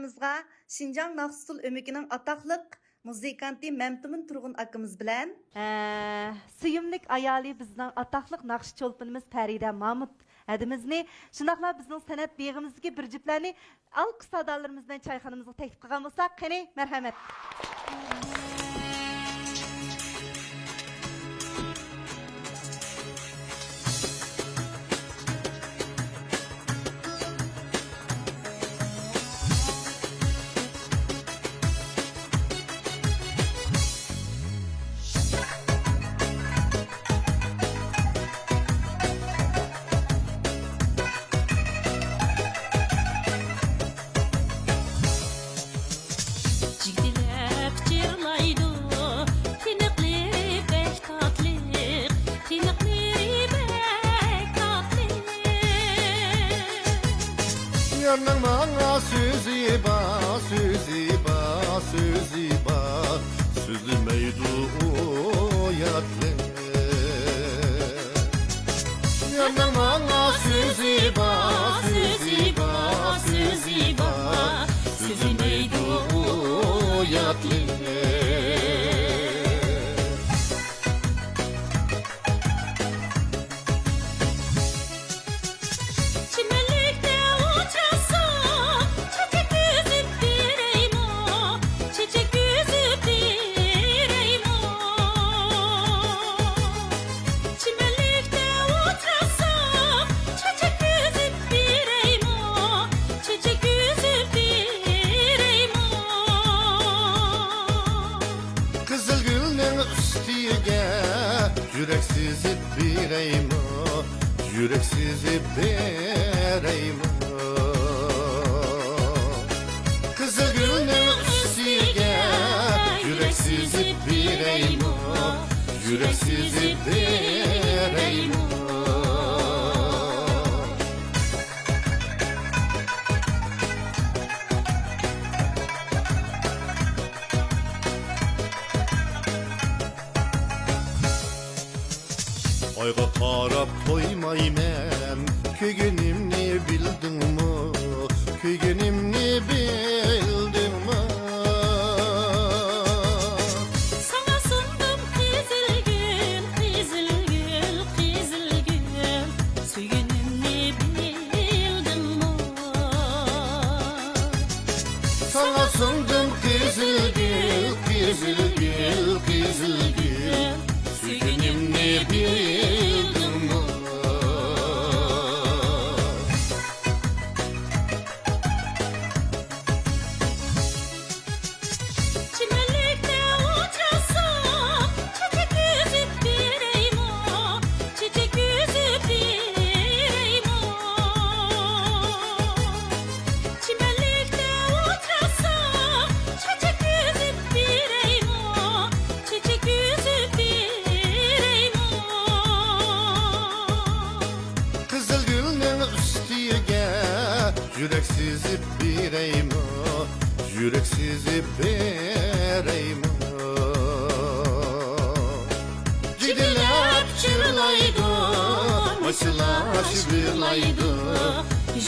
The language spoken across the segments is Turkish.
studiyamızga Şinjan Naqstul ömükünün ataklık muzikanti Memtimin Turgun akımız bilen suyumlik ayali bizden ataklık naqş çolpunumuz Feride Mahmut adimizni şunaqla bizning san'at beg'imizdagi bir jiplarni alqış sadolarımızdan çayxonamizga taklif qilgan bo'lsak, qani marhamat. Yarnın bana sözü ba, sözü ba, sözü ba, sözü meydu oyatlı. Yarnın bana sözü ba, sözü ba, sözü ba, sözü meydu oyatlı. Yüreksiz bireyim o, yüreksiz bireyim o. Kızıl gülün üstüge, yüreksiz bireyim o, yüreksiz bireyim o. Ayga qarab qo'ymayman, kuyganimni bildingmi, kuyganimni bildingmi? Sana sundum qizil gül, qizil gül, qizil gül, suygunimni bildingmi? Sana sundum qizil gül, qizil gül, qizil gül, suygunimni bildingmi? Yüreksiz bireyim o, yüreksiz bireyim o. Gidilip çırlaydı, başılaş birlaydı,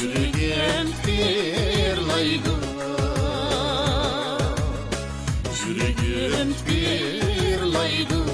yüreğim birlaydı, yüreğim birlaydı.